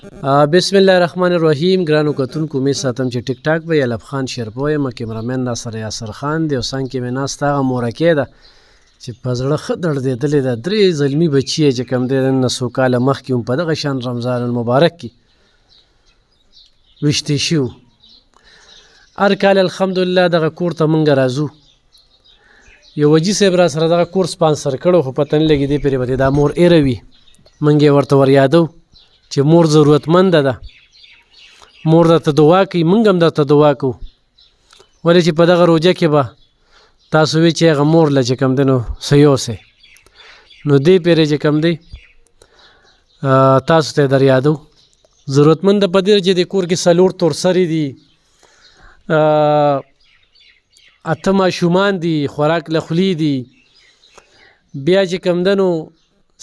بسم الله الرحمن الرحیم. ګرانو کتونکو امید ساتم چې ټیک ټاک به یلب خان شیرپو یم. کیمرامین راسره یاسر خان دی او څنګ کې مې ناسته هغه مورکۍ ده چې په زړه ښه دردېدلې ده. 3 زلمي بچي یې چې کوم دی نن نه څو کاله مخکې هم په دغه شان رمضان المبارک کې ویشتې شوي. هر کال الحمدلله دغه کور ته موږ راځو. یو وجي صاحب را سره دغه کور سپانسر کړو خو پته نه لګېدې پرې به دا مور ایره وي. موږ یې ورته ور یادو چې مور ضرورتمنده ده، مور درته دعا کوي، موږ هم درته دعا کوو. ولې چې په دغه روژه کې به تاسو وی چې هغه مور له چې کوم دی نو څه یوسئ، نو دې پیرې چې کوم دی تاسو ته یې در یادو. ضرورتمنده په دې چې د کور کې 4 تورسرې دي، 8 ماشومان دي، خوراک له خولي دي، بیا چې کوم دی نو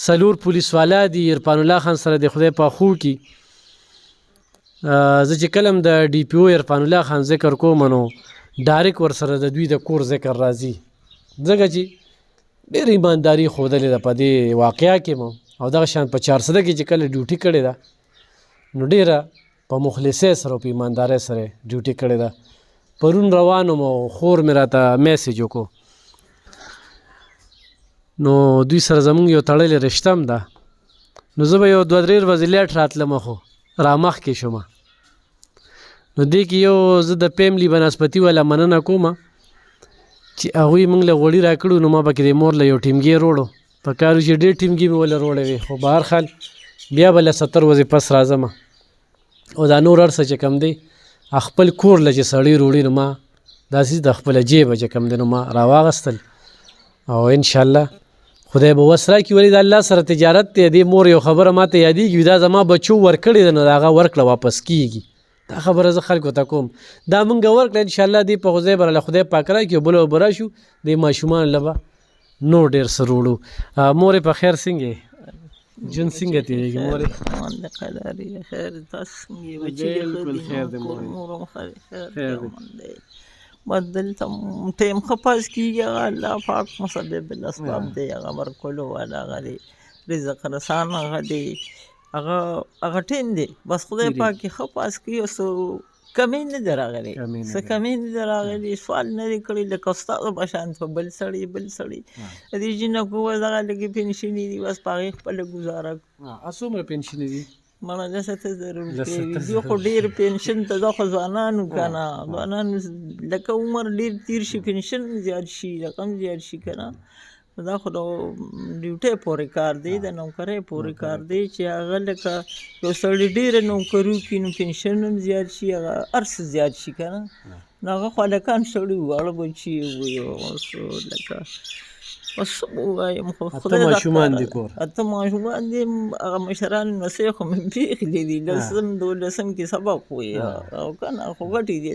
4 پولیس والا دي. عرفان الله خان سره د خدای په خو کې زه چې کله هم د ډي پي او عرفان الله خان ذکر کوم نو ډایرک ورسره د دوی د کور ذکر راځي، ځکه چې ډېر ایمانداري ښودلې ده په دې واقعه کې مو. او دغه شان په 400 کې چې کله ډیوټي کړې ده نو ډېره په مخلصۍ سره او په ایماندارۍ سره ډیوټي کړې ده. پرون روان وم او خور مې راته میسیج وکړو، نو دوی سره زمونږ یو تړلې رشته هم ده. نو زه به یو 2-3 ورځې لیټ راتلم خو رامخکې شوم. نو دې کې یو زه د فیملی بنسپتي والا مننه کوم چې هغوی موږ له غوړي راکړو. نو ما پکې د مور له یو ټیمګي روړو، په کار چې ډېر ټیمګي مې وله روړی وې، خو به هر حال بیا به له 70 ورځې پس راځم. او دا نور هر څه چې کوم دی خپل کور له چې سړی روړي نو ما داسې د خپله جیبه چې کوم دی نو ما راواغستل. او انشاءالله خدای به وس راکړي. ولې د الله سره تجارت دی. دې مور یو خبره ماته یادېږي، دا زما بچو ورکړې ده نو د هغه ورکړه واپس کېږي. دا خبره زه خلکو ته کوم، دا مونږ ورکړه انشاءالله دې په خدای به خدای پاک راکړي. بله به راشو دې ماشومانو له به نور ډېر څه روړو. مورې په خیر څنګه یې؟ ژوند څنګه تېرېږي مورې؟ دلته ټیم ښه پاس کېږي، هغه الله پاک مسبب الاسباب دی، هغه ورکولو والا هغه دی، رزق رسان هغه دی، هغه ټیم دی. بس خدای پاک یې ښه پاس کړي او څه کمی نه دی راغلی، څه کمی نه دی راغلی، سوال نه دی کړی لکه استادو په شان په بل سړي د دې جینکو دغه لږې پنشنې دي، بس په هغې خپله ګزاره کوو. څومره پنشنې دي؟ مړه 10,000 روپۍ دي. خو ډېر پنشن ته دا خو ځوانانو که نه، ځوانانو لکه عمر ډېر تېر شي پنشن زیات شي، رقم زیات شي که نه. دا خو د ډیوټۍ پورې کار دی، د نوکرۍ پورې کار دی چې هغه لکه یو سړي ډېره نوکري وکړي نو پنشن هم زیات شي، هغه هر څه زیات شي که نه. نو هغه خو هلکان سړي وو، واړه بچي وو، لکه بس ووایم خو خدای 8 ماشومان دي کور، 8 ماشومان دي. هغه مشران نصیح خو مې پېښلي دي، 10 کې سبق وایي او که نه خو ګټې دي.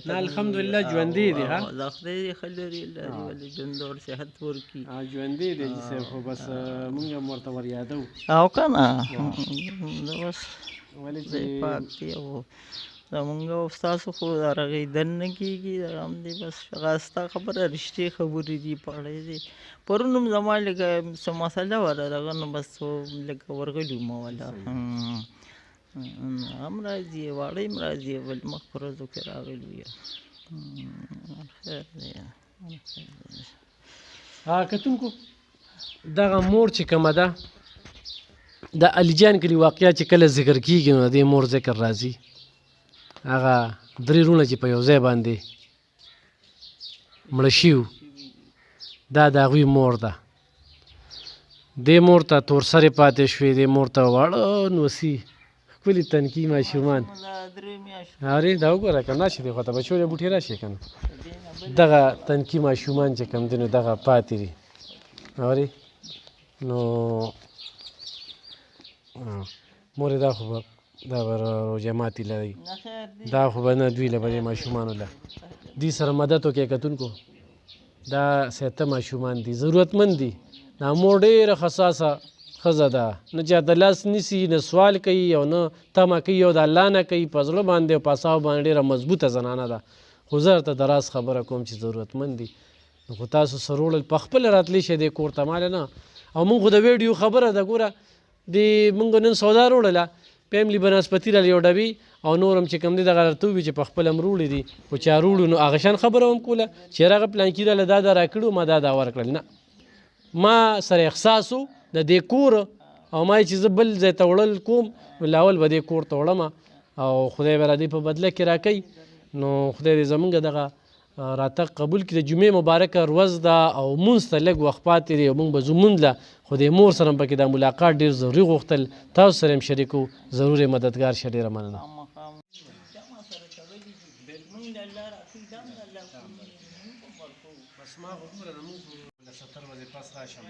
نه الحمدلله ژوندي دي. ها دا خدای دې ښه لري ولې ژوند او صحت ورکړي. ژوندي دي جي صاحب، خو بس موږ هم ورته ور یادو او که نه بس ولې خدای پاک دی. او زمونږ او ستاسو خو رغېدن نه کېږي، دغه هم دی. بس هغه ستا خبره رښتې خبرې دي، پړی دی. پرون هم زما لږه څه مسله وه دغه نو بس لږه ورغلي وم وله هم راځي، واړه هم راځي، بل مخ په ورځو کې راغلي یو. خیر دی. کتونکو دغه مور چې کومه ده د علیجان کلي واقعه چې کله ذکر کېږي نو د دې مور ذکر راځي. هغه 3 وروڼه چې په یو ځای باندې مړه شوي، دا د هغوی مور ده. دې مور ته تورسرې پاتې شوې، دې مور ته واړه نوسي ښکلي تنکي ماشومان. اورې دا وګوره که نه شي دې خواته بچو له بوټي راشي که نه، دغه تنکي ماشومان چې کوم دي نو دغه پاتې دي. اورې نو مورې دا خو به دا به روژه ماتي لري، دا خو به نه دوی له به دې ماشومانو له دوی سره مدد وکړئ. کتونکو دا 7 ماشومان دي، ضرورتمند دي. دا مور ډېره حساسه ښځه ده، نه چاته لاس نیسي، نه سوال کوي او نه تمه کوي او د الله نه کوي. په زړه باندې او په اعصابو باندې ډېره مضبوطه زنانه ده. خو زه درته د راز خبره کوم چې ضرورتمند دي. نو خو تاسو سره وړل په خپله راتلی شئ دې کور ته، ماله نه. او مونږ خو د ویډیو خبره ده، ګوره د مونږ نن سودا وروړله پیملی بنسپتي راله یو ډبې او نور هم چې کوم دی دغه راته ووي چې په خپله هم وروړي دي خو چا وروړو نو هغه شان خبره هم کوله چې هغه پلانکي راله دا راکړو ما دا ورکړل. نه ما سره احساس و د دې کور او ما چې زه بل ځای ته وړل کوم لاول به دې کور ته وړم او خدای به را دې په بدله کې راکوي. نو خدای دې زمونږ دغه راتګ قبول کړي. د جمعې مبارکه ورځ ده او مونځ ته لږ وخت پاتې دی او مونږ به ځو مونځ له خو د مور سره هم پکې دا ملاقات ډېر ضروري غوښتل تاسو سره هم شریکو ضرور یې مددګار شه. ډېره مننه. بس ما خو ګوره زمونږ له 70 ورځې پس راشم.